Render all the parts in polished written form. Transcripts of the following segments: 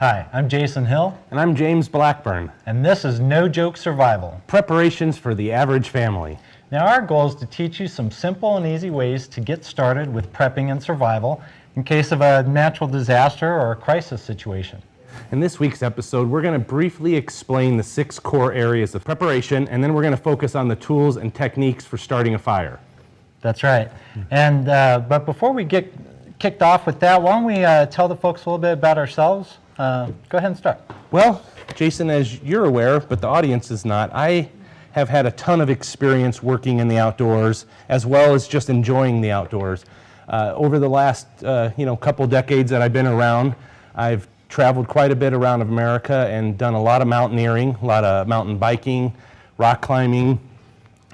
Hi, I'm Jason Hill. And I'm James Blackburn. And this is No Joke Survival. Preparations for the average family. Now our goal is to teach you some simple and easy ways to get started with prepping and survival in case of a natural disaster or a crisis situation. In this week's episode, we're going to briefly explain the 6 core areas of preparation, and then we're going to focus on the tools and techniques for starting a fire. That's right. And but before we get kicked off with that, why don't we tell the folks a little bit about ourselves? Go ahead and start. Well, Jason, as you're aware, but the audience is not, I have had a ton of experience working in the outdoors, as well as just enjoying the outdoors. Over the last couple decades that I've been around, I've traveled quite a bit around America and done a lot of mountaineering, a lot of mountain biking, rock climbing.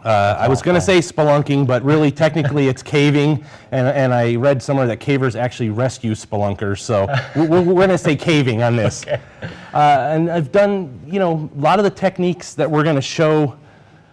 I was going to say spelunking, but really technically it's caving, and I read somewhere that cavers actually rescue spelunkers, so we're going to say caving on this. Okay. And I've done, a lot of the techniques that we're going to show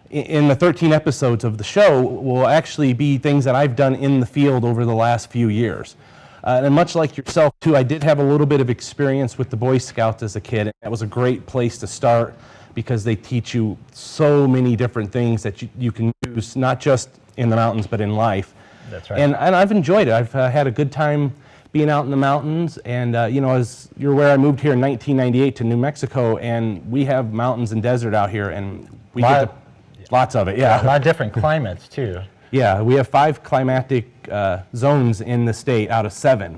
in the 13 episodes of the show will actually be things that I've done in the field over the last few years. And much like yourself, too, I did have a little bit of experience with the Boy Scouts as a kid. That was a great place to start because they teach you so many different things that you can use, not just in the mountains, but in life. That's right. And I've enjoyed it. I've had a good time being out in the mountains. And, as you're aware, I moved here in 1998 to New Mexico, and we have mountains and desert out here, and we get lots of it, yeah. A lot of different climates, too. Yeah, we have 5 climatic zones in the state out of 7.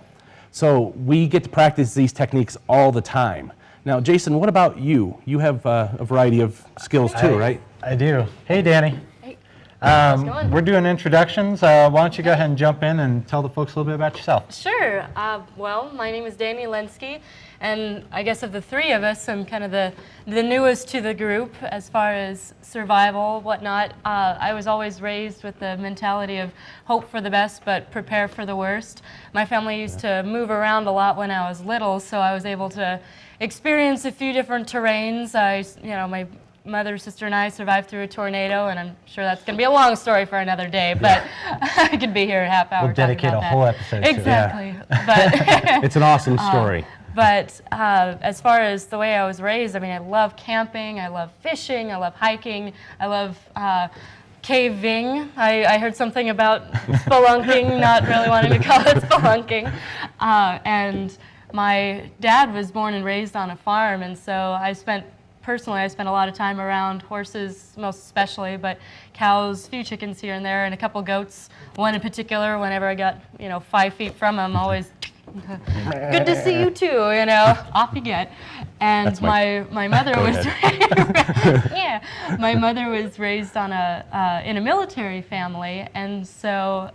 So we get to practice these techniques all the time. Now, Jason, what about you? You have a variety of skills too, right? I do. Hey, Danny. Hey. How's it going? We're doing introductions. Why don't you go ahead and jump in and tell the folks a little bit about yourself? Sure. Well, my name is Danny Lenski, and I guess of the 3 of us, I'm kind of the newest to the group as far as survival, whatnot. I was always raised with the mentality of hope for the best, but prepare for the worst. My family used to move around a lot when I was little, so I was able to experience a few different terrains. My mother, sister, and I survived through a tornado, and I'm sure that's going to be a long story for another day, but I could be here a half hour. We'll dedicate a whole episode to it. Exactly. But it's an awesome story. But as far as the way I was raised, I love camping, I love fishing, I love hiking, I love caving. I heard something about spelunking, not really wanting to call it spelunking. And my dad was born and raised on a farm, and so I spent a lot of time around horses, most especially, but cows, a few chickens here and there, and a couple goats. One in particular, whenever I got 5 feet from him, always good to see you too, off you get. And my mother was my mother was raised on in a military family, and so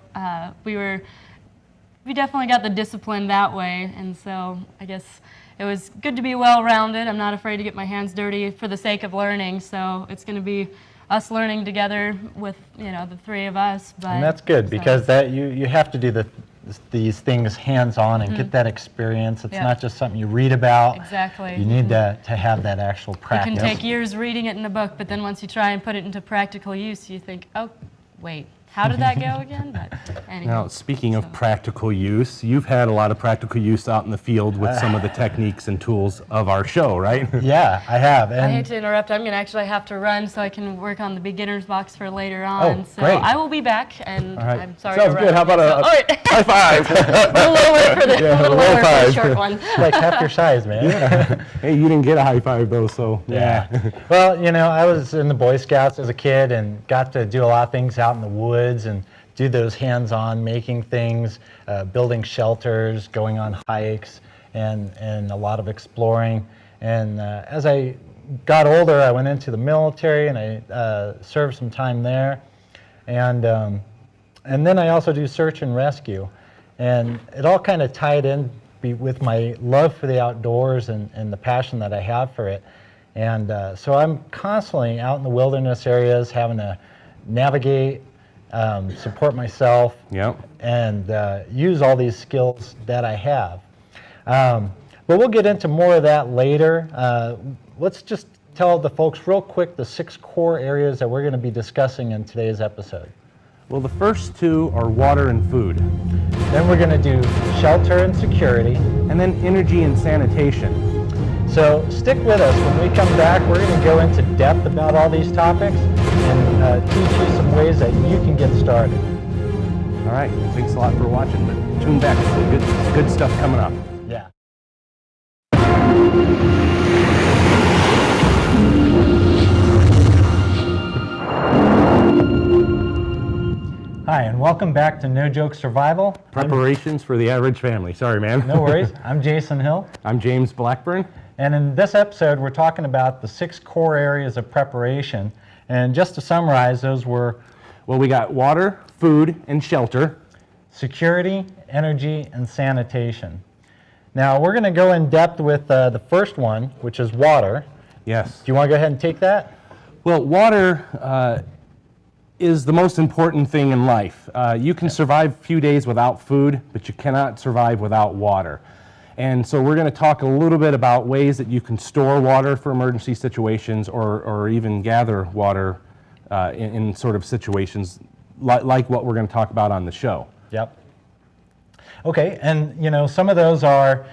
we definitely got the discipline that way, and so I guess it was good to be well-rounded. I'm not afraid to get my hands dirty for the sake of learning, so it's going to be us learning together with the 3 of us. But, and that's good because you have to do these things hands-on and get that experience. It's not just something you read about. Exactly. You need to have that actual practice. It can take years reading it in a book, but then once you try and put it into practical use, you think, oh, wait. How did that go again? But anyway. Now, speaking of practical use, you've had a lot of practical use out in the field with some of the techniques and tools of our show, right? Yeah, I have. And I hate to interrupt. I'm going to actually have to run so I can work on the beginner's box for later on. Oh, great. I will be back, and I'm sorry. Sounds good. How about a high five? A little late for the short one. Like half your size, man. Yeah. Hey, you didn't get a high five, though, so yeah. Well, I was in the Boy Scouts as a kid and got to do a lot of things out in the woods and do those hands-on making things, building shelters, going on hikes, and a lot of exploring. And as I got older, I went into the military and I served some time there. And then I also do search and rescue. And it all kind of tied in with my love for the outdoors and the passion that I have for it. And so I'm constantly out in the wilderness areas having to navigate, support myself, and use all these skills that I have. But we'll get into more of that later. Let's just tell the folks real quick the 6 core areas that we're going to be discussing in today's episode. Well, the first 2 are water and food. Then we're going to do shelter and security. And then energy and sanitation. So stick with us. When we come back, we're going to go into depth about all these topics and teach you some ways that you can get started. All right, thanks a lot for watching, but tune back. Good stuff coming up. Yeah. Hi, and welcome back to No Joke Survival. Preparations for the average family. Sorry, man. No worries. I'm Jason Hill. I'm James Blackburn. And in this episode, we're talking about the 6 core areas of preparation. And just to summarize, those were Well, we got water, food, and shelter. security, energy, and sanitation. Now, we're going to go in depth with the first one, which is water. Yes. Do you want to go ahead and take that? Well, water is the most important thing in life. You can survive a few days without food, but you cannot survive without water. And so we're going to talk a little bit about ways that you can store water for emergency situations or even gather water in sort of situations like what we're going to talk about on the show. Yep. Okay, and you know, some of those are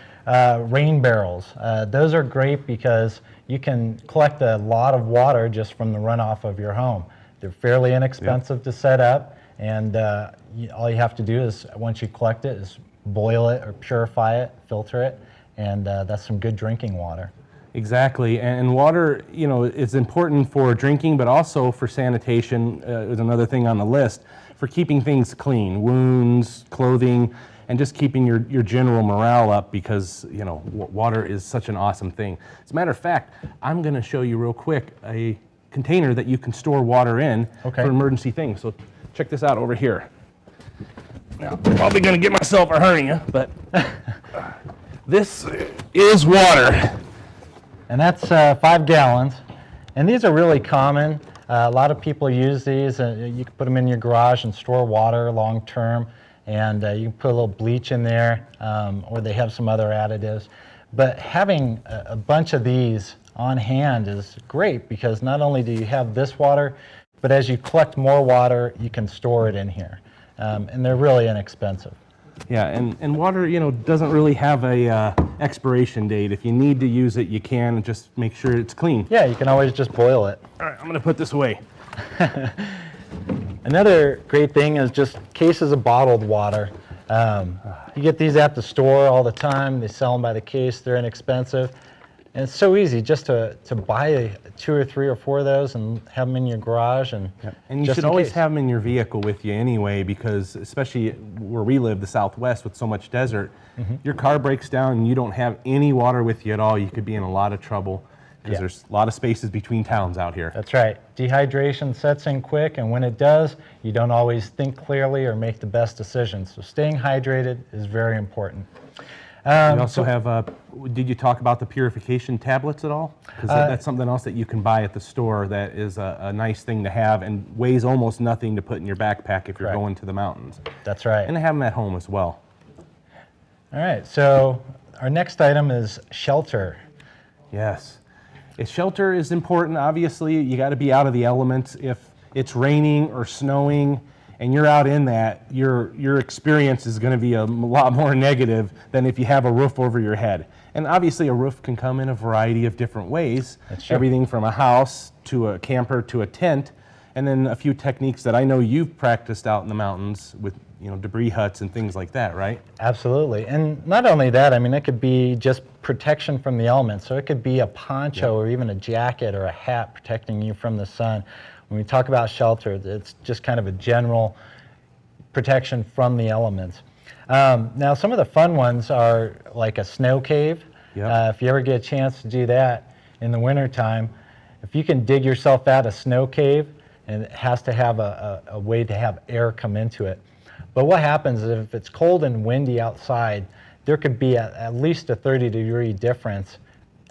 rain barrels. Those are great because you can collect a lot of water just from the runoff of your home. They're fairly inexpensive to set up, and all you have to do is, once you collect it, is boil it or purify it, filter it, and that's some good drinking water. Exactly, and water, you know, is important for drinking, but also for sanitation is another thing on the list, for keeping things clean, wounds, clothing, and just keeping your general morale up because, you know, water is such an awesome thing. As a matter of fact, I'm going to show you real quick a container that you can store water in for emergency things. So check this out over here. Now, I'm probably going to get myself a hernia, but this is water. And that's 5 gallons. And these are really common. A lot of people use these. You can put them in your garage and store water long term. And you can put a little bleach in there, or they have some other additives. But having a bunch of these on hand is great because not only do you have this water, but as you collect more water, you can store it in here. And they're really inexpensive. Yeah, and water, you know, doesn't really have a expiration date. If you need to use it, you can. Just make sure it's clean. Yeah, you can always just boil it. All right, I'm going to put this away. Another great thing is just cases of bottled water. You get these at the store all the time. They sell them by the case. They're inexpensive. And it's so easy just to buy 2 or 3 or 4 of those and have them in your garage. And you should always have them in your vehicle with you anyway, because especially where we live, the Southwest, with so much desert, your car breaks down and you don't have any water with you at all, you could be in a lot of trouble because there's a lot of spaces between towns out here. That's right. Dehydration sets in quick, and when it does, you don't always think clearly or make the best decisions. So staying hydrated is very important. We also have, did you talk about the purification tablets at all? Because that's something else that you can buy at the store that is a nice thing to have and weighs almost nothing to put in your backpack if you're going to the mountains. That's right. And have them at home as well. All right, so our next item is shelter. Yes. Shelter is important. Obviously, you got to be out of the elements. If it's raining or snowing, and you're out in that, your experience is going to be a lot more negative than if you have a roof over your head. And obviously a roof can come in a variety of different ways. That's true. Everything from a house to a camper to a tent, and then a few techniques that I know you've practiced out in the mountains with, you know, debris huts and things like that, right? Absolutely. And not only that, I mean, it could be just protection from the elements. So it could be a poncho or even a jacket or a hat protecting you from the sun. When we talk about shelter, it's just kind of a general protection from the elements. Now, some of the fun ones are like a snow cave. If you ever get a chance to do that in the wintertime, if you can dig yourself out a snow cave, and it has to have a way to have air come into it. But what happens is if it's cold and windy outside, there could be at least a 30-degree difference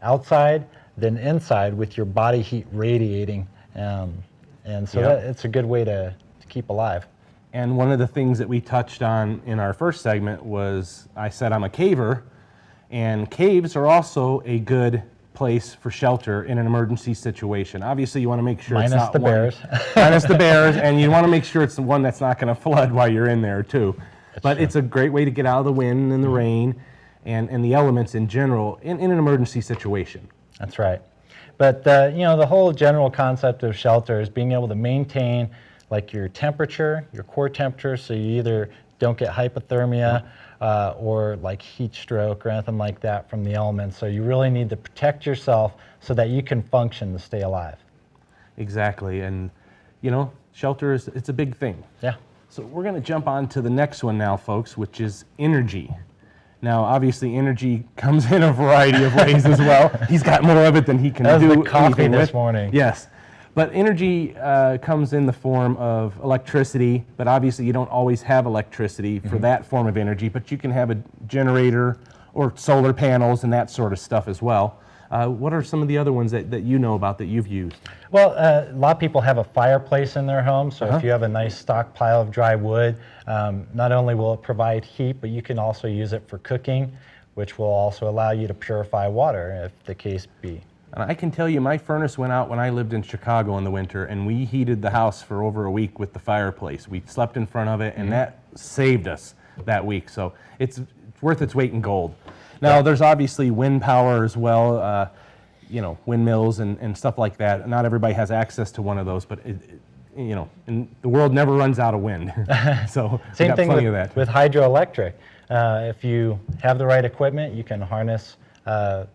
outside than inside with your body heat radiating. And so it's a good way to keep alive. And one of the things that we touched on in our first segment was, I said I'm a caver, and caves are also a good place for shelter in an emergency situation. Obviously, you want to make sure it's not bears. Minus the bears, and you want to make sure it's the one that's not going to flood while you're in there too. But it's a great way to get out of the wind and the rain. and the elements in general in an emergency situation. That's right. But you know, the whole general concept of shelter is being able to maintain like your temperature, your core temperature, so you either don't get hypothermia or like heat stroke or anything like that from the elements. So you really need to protect yourself so that you can function to stay alive. Exactly, and you know, shelter it's a big thing. Yeah. So we're going to jump on to the next one now, folks, which is energy. Now, obviously, energy comes in a variety of ways as well. He's got more of it than he can That was do the coffee anything this with. morning. Yes, but energy comes in the form of electricity, but obviously you don't always have electricity for that form of energy, but you can have a generator or solar panels and that sort of stuff as well. What are some of the other ones that you know about that you've used? Well, a lot of people have a fireplace in their home, so if you have a nice stockpile of dry wood, not only will it provide heat, but you can also use it for cooking, which will also allow you to purify water, if the case be. And I can tell you, my furnace went out when I lived in Chicago in the winter, and we heated the house for over a week with the fireplace. We slept in front of it, and that saved us that week. So it's worth its weight in gold. Now, there's obviously wind power as well, you know, windmills and stuff like that. Not everybody has access to one of those, but you know, and the world never runs out of wind. So we Same got thing plenty of that. with hydroelectric. If you have the right equipment, you can harness the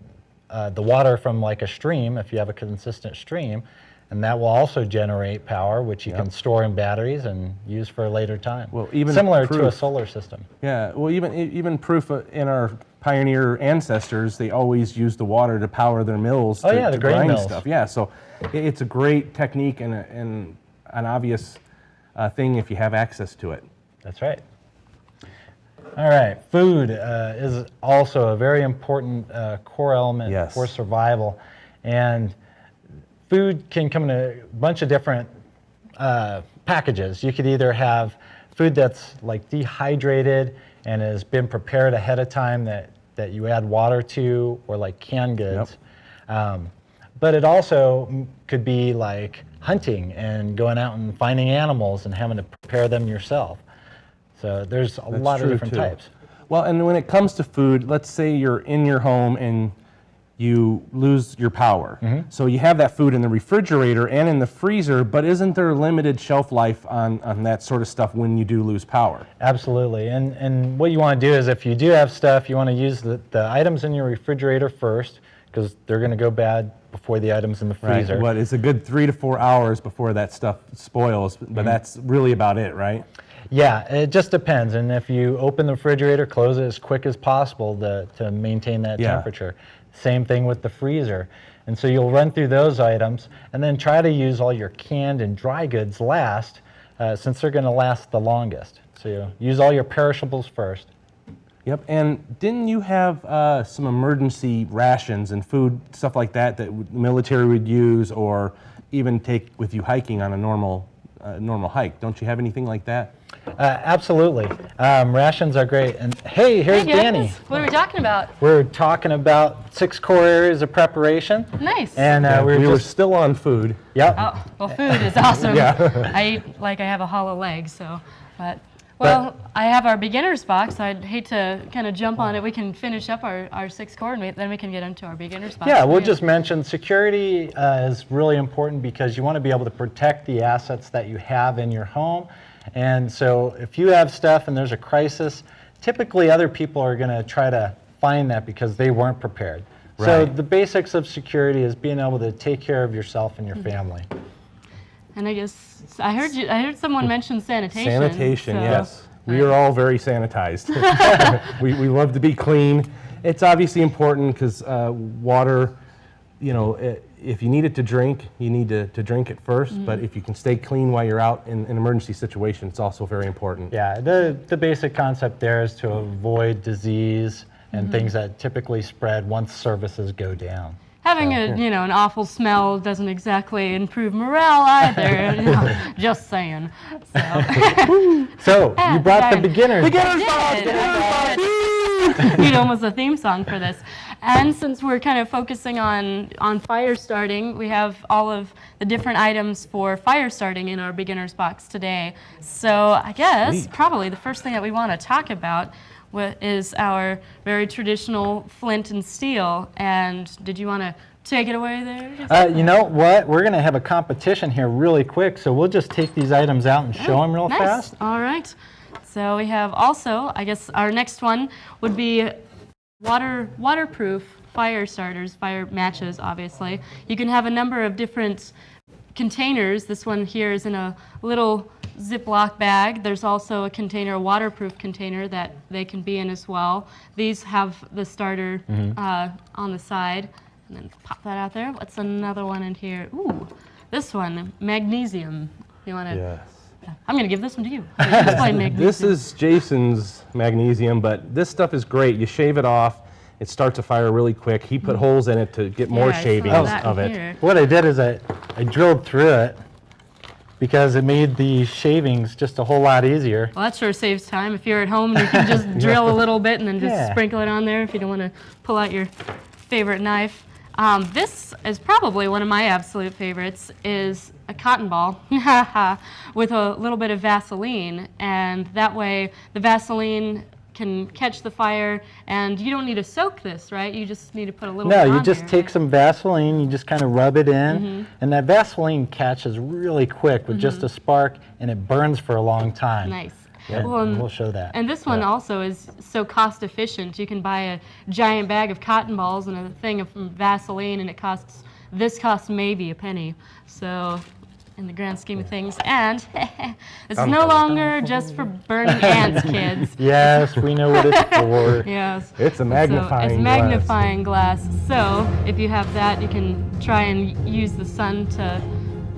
water from like a stream, if you have a consistent stream, and that will also generate power, which you can store in batteries and use for a later time. Well, even similar to a proof. solar system. Yeah, well, even proof in our pioneer ancestors, they always used the water to power their mills Oh, yeah, to the grain grind mills. stuff. Yeah, so it's a great technique and an obvious thing if you have access to it. That's right. All right, food is also a very important core element Yes. for survival. And food can come in a bunch of different packages. You could either have food that's like dehydrated and has been prepared ahead of time that you add water to, or like canned goods. But it also could be like hunting and going out and finding animals and having to prepare them yourself. So there's a lot of true, different too. types. Well, and when it comes to food, let's say you're in your home and you lose your power. So you have that food in the refrigerator and in the freezer, but isn't there a limited shelf life on that sort of stuff when you do lose power? Absolutely. And what you want to do is, if you do have stuff, you want to use the items in your refrigerator first, because they're going to go bad before the items in the freezer. Right. What, it's a good 3 to 4 hours before that stuff spoils, but that's really about it, right? Yeah, it just depends. And if you open the refrigerator, close it as quick as possible to maintain that Yeah. temperature. Same thing with the freezer. And so you'll run through those items and then try to use all your canned and dry goods last, since they're going to last the longest. So you use all your perishables first. Yep, and didn't you have some emergency rations and food, stuff like that, that the military would use or even take with you hiking on a normal hike? Don't you have anything like that? Absolutely. Rations are great. And hey, here's Hey, guys, Danny. what are we talking about? We're talking about 6 core areas of preparation. Nice. And we we were just, still on food. yep. Oh, well, food is awesome. Yeah. I eat like I have a hollow leg, so, well, I have our beginner's box. I'd hate to kind of jump on it. We can finish up our 6 core, and then we can get into our beginner's box. Yeah, we'll just mention security is really important, because you want to be able to protect the assets that you have in your home. And so if you have stuff and there's a crisis, typically other people are going to try to find that because they weren't prepared. So Right. the basics of security is being able to take care of yourself and your family. And I guess I heard someone mention sanitation. Sanitation, so- yes. We are all very sanitized. we love to be clean. It's obviously important because water, you know, if you need it to drink, you need to drink it first. But if you can stay clean while you're out in an emergency situation, it's also very important. Yeah, the basic concept there is to avoid disease and things that typically spread once services go down. Having an awful smell doesn't exactly improve morale either. Just saying. So. So you brought the Darn. beginners. I did. Need almost a theme song for this. And since we're kind of focusing on fire starting, we have all of the different items for fire starting in our beginner's box today. So I guess Sweet. probably the first thing that we want to talk about is our very traditional flint and steel. And did you want to take it away there? You know what? We're going to have a competition here really quick, so we'll just take these items out and show them real Nice. fast. All right. So we have also, I guess our next one would be waterproof fire starters, fire matches, obviously. You can have a number of different containers. This one here is in a little Ziploc bag. There's also a container, a waterproof container that they can be in as well. These have the starter on the side. And then pop that out there. What's another one in here? Ooh, this one, magnesium. You want to? Yes. I'm going to give this one to you. Explain magnesium. This is Jason's magnesium, but this stuff is great. You shave it off, it starts a fire really quick. He put holes in it to get more Yeah, I saw shavings that of in it. here. What I did is I drilled through it because it made the shavings just a whole lot easier. Well, that sure saves time. If you're at home, you can just drill a little bit and then just Yeah. sprinkle it on there if you don't want to pull out your favorite knife. This is probably one of my absolute favorites, is a cotton ball with a little bit of Vaseline, and that way the Vaseline can catch the fire, and you don't need to soak this, right? You just need to put a little No, bit you on just there, take right? some Vaseline, you just kind of rub it in, and that Vaseline catches really quick with just a spark, and it burns for a long time. Nice. Yeah, Well, and we'll show that. And this one also is so cost efficient. You can buy a giant bag of cotton balls and a thing of Vaseline, and this costs maybe a penny. So, in the grand scheme of things, and it's no longer just for burning ants, kids. Yes, we know what it's for. Yes. It's a magnifying So it's glass. magnifying glass. So if you have that, you can try and use the sun to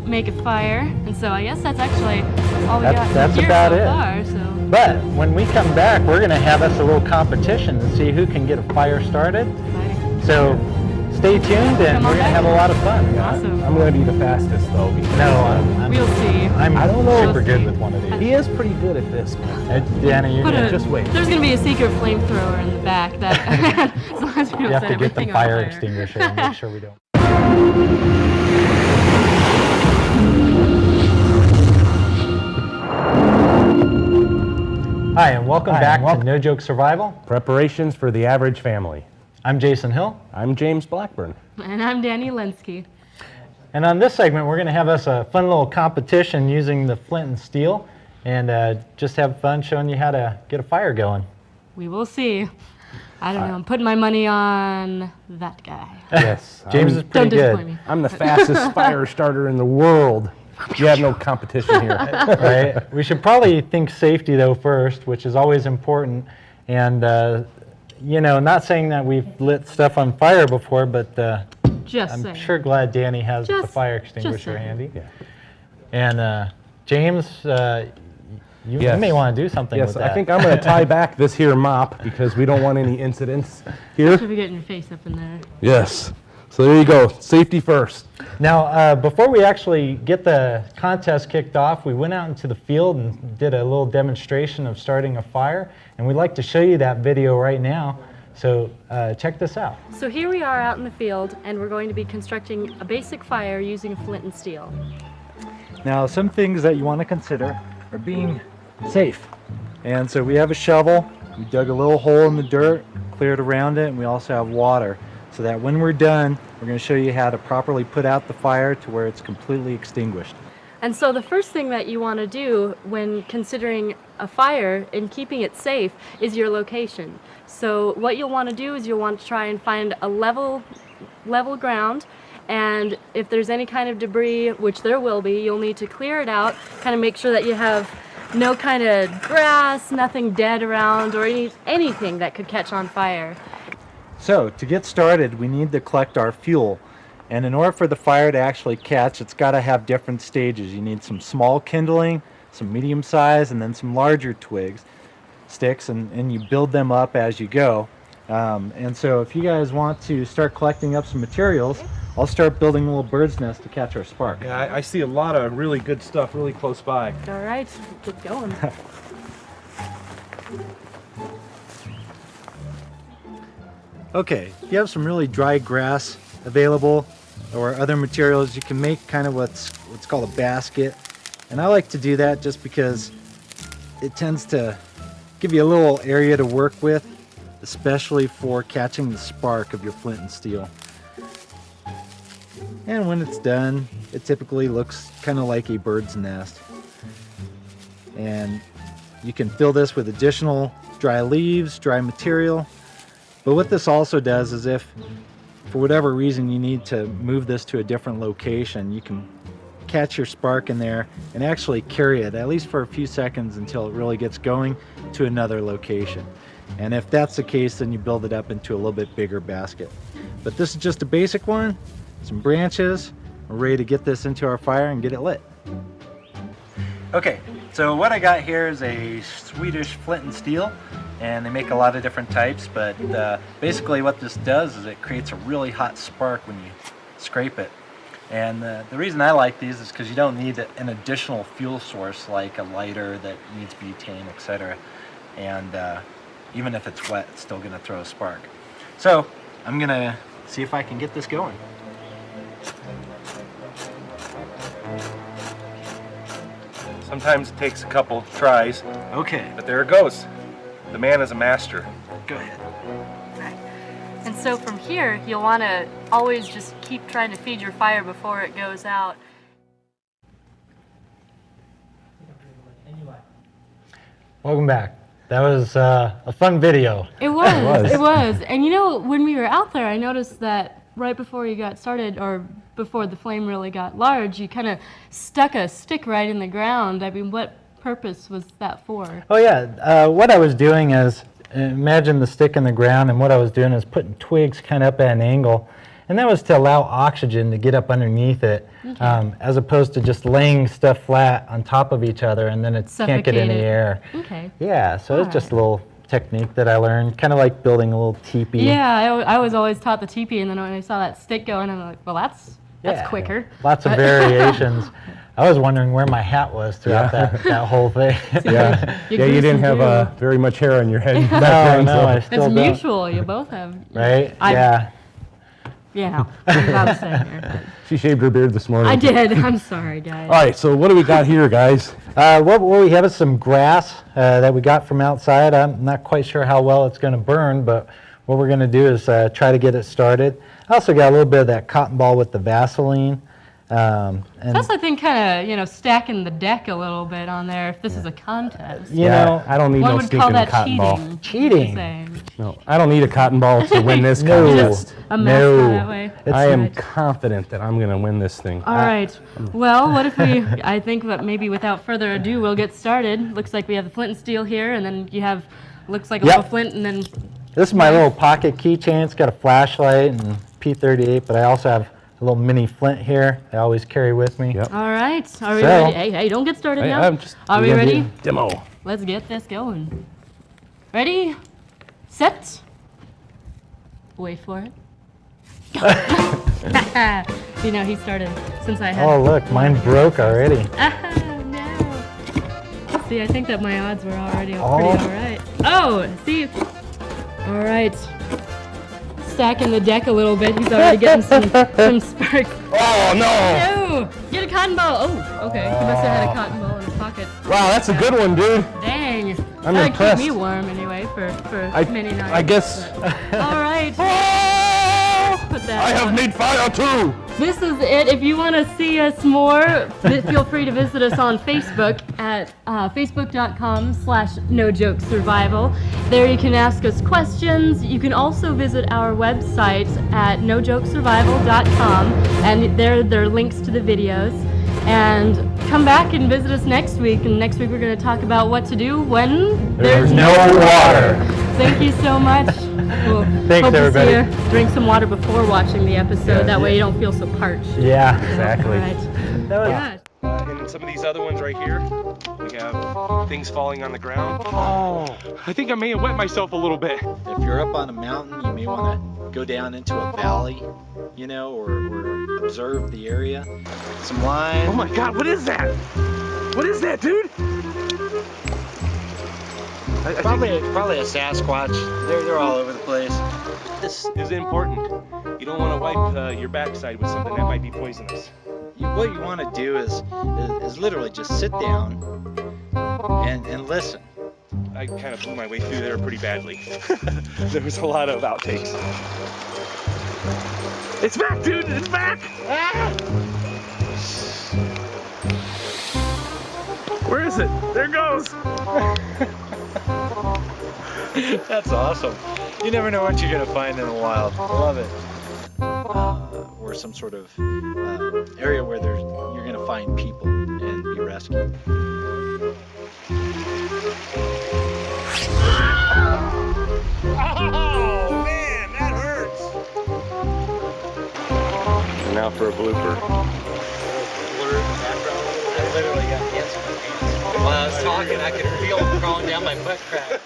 make a fire. And so I guess that's actually all we got That's here about so it. far. So. But when we come back, we're going to have us a little competition to see who can get a fire started. So stay tuned, and Come we're on going to back. have a lot of fun. Awesome. I'm going to be the fastest though. Because No, We'll see. I'm I don't know. super good with one of these. he is pretty good at this. Danny, you're Put gonna a- just wait. There's going to be a secret flamethrower in the back that as long as we don't you have set to get the everything on fire extinguisher and make sure we don't. Hi, and welcome back to No Joke Survival. Preparations for the average family. I'm Jason Hill, I'm James Blackburn. And I'm Danny Lenski. and on this segment, we're going to have us a fun little competition using the flint and steel, and just have fun showing you how to get a fire going. We will see. I don't know. I'm putting my money on that guy. Yes. James is Don't pretty disappoint good, me. I'm the fastest fire starter in the world. You have no competition here. right? We should probably think safety though first, which is always important. And you know, not saying that we've lit stuff on fire before, but Just I'm saying. sure glad Danny has the Just- fire just extinguisher saying. handy. Yeah. And James, you Yes. may want to do something Yes, with that. I think I'm going to tie back this here mop because we don't want any incidents here. Should be getting your face up in there. Yes. So there you go. Safety first. Now, before we actually get the contest kicked off, we went out into the field and did a little demonstration of starting a fire, and we'd like to show you that video right now. So check this out. So here we are out in the field, and we're going to be constructing a basic fire using flint and steel. Now, some things that you want to consider are being safe. And so we have a shovel, we dug a little hole in the dirt, cleared around it, and we also have water. So that when we're done, we're going to show you how to properly put out the fire to where it's completely extinguished. And so the first thing that you want to do when considering a fire and keeping it safe is your location. So what you'll want to do is you'll want to try and find a level ground, and if there's any kind of debris, which there will be, you'll need to clear it out, kind of make sure that you have no kind of grass, nothing dead around, or anything that could catch on fire. So to get started, we need to collect our fuel. And in order for the fire to actually catch, it's got to have different stages. You need some small kindling, some medium size, and then some larger sticks, and you build them up as you go. And so if you guys want to start collecting up some materials, I'll start building a little bird's nest to catch our spark. Yeah, I see a lot of really good stuff really close by. All right, get going. Okay, if you have some really dry grass available or other materials, you can make kind of what's called a basket. And I like to do that just because it tends to give you a little area to work with, especially for catching the spark of your flint and steel. And when it's done, it typically looks kind of like a bird's nest. And you can fill this with additional dry leaves, dry material. But what this also does is if, for whatever reason, you need to move this to a different location, you can catch your spark in there and actually carry it, at least for a few seconds until it really gets going, to another location. And if that's the case, then you build it up into a little bit bigger basket. But this is just a basic one, some branches. We're ready to get this into our fire and get it lit. Okay, so what I got here is a Swedish flint and steel, and they make a lot of different types, but basically what this does is it creates a really hot spark when you scrape it. And the reason I like these is because you don't need an additional fuel source like a lighter that needs butane, etc. And even if it's wet, it's still going to throw a spark. So I'm going to see if I can get this going. Sometimes it takes a couple tries, Okay, but there it goes. The man is a master. go ahead. And so from here, you'll want to always just keep trying to feed your fire before it goes out. Welcome back. That was a fun video. It was. It was. And you know, when we were out there, I noticed that right before you got started, or before the flame really got large, you kind of stuck a stick right in the ground. I mean, what purpose was that for? Oh yeah, what I was doing is, imagine the stick in the ground, and what I was doing is putting twigs kind of up at an angle, and that was to allow oxygen to get up underneath it, as opposed to just laying stuff flat on top of each other and then it can't get any Suffocate it. air. Okay. Yeah, so it's just a little technique that I learned, kind of like building a little teepee. Yeah, I was always taught the teepee, and then when I saw that stick going, I'm like, well, that's Yeah, quicker. Lots of variations. I was wondering where my hat was throughout that whole thing. Yeah, You yeah, grew you didn't some have glue. very much hair on your head. No, I still It's don't. mutual. You both have. Right? I- Yeah. Yeah. That's what I'm saying here. She shaved her beard this morning. I did. I'm sorry, guys. All right, so what do we got here, guys? What we have is some grass that we got from outside. I'm not quite sure how well it's going to burn, but what we're going to do is try to get it started. I also got a little bit of that cotton ball with the Vaseline. And That's, I think, kind of, stacking the deck a little bit on there if this is a contest. you know, I don't need One no would call stinking that cotton ball. cheating. Cheating. Saying. No, I don't need a cotton ball to win this No. contest. A mascot that way. I am Right. confident that I'm going to win this thing. All right. Well, what if I think that maybe without further ado, we'll get started. Looks like we have the flint and steel here, and then you have, looks like a Yep. little flint, and then, this is my little pocket keychain. It's got a flashlight and P38, but I also have a little mini flint here I always carry with me. Yep. all right. Are we So- ready? Hey, don't get started Hey, now. I'm just- Are we gonna ready? do- Demo. Let's get this going. Ready, set, wait for it. You know, he started since I had. Oh, look, mine broke already. No. See, I think that my odds were already pretty Oh. all right. Oh, see. All right. Stacking the deck a little bit. He's already getting some spark. Oh, no. No! Get a cotton ball. Oh, okay. He must have had a cotton ball in his pocket. Wow, that's a good one, dude. Dang. I'm That'd impressed. keep me warm anyway for many nights. I guess All right. Put that I have on. made fire too. This is it. If you want to see us more, feel free to visit us on Facebook at facebook.com/NoJokeSurvival. There you can ask us questions. You can also visit our website at nojokesurvival.com, and there are links to the videos. And come back and visit us next week. And next week we're going to talk about what to do when There's no water. Thank you so much. We'll Thanks, hope to everybody. see you. Drink some water before watching the episode. That way you don't feel so parched. Yeah. Exactly. All right. That was- Yeah. And some of these other ones right here, we have things falling on the ground. Oh, I think I may have wet myself a little bit. If you're up on a mountain, you may want to go down into a valley, or observe the area. Some lime. Oh my God, what is that? What is that, dude? I Probably a Sasquatch. They're all over the place. this is important. You don't want to wipe your backside with something that might be poisonous. What you want to do is literally just sit down and listen. I kind of blew my way through there pretty badly. There was a lot of outtakes. It's back, dude! It's back! Ah! Where is it? There it goes! That's awesome. You never know what you're gonna find in the wild. I love it. Or some sort of area where you're gonna find people and be rescued. Oh man, that hurts! Now for a blooper. Blur in the background. I literally got ants in my pants. While I was talking, I could feel them crawling down my butt crack.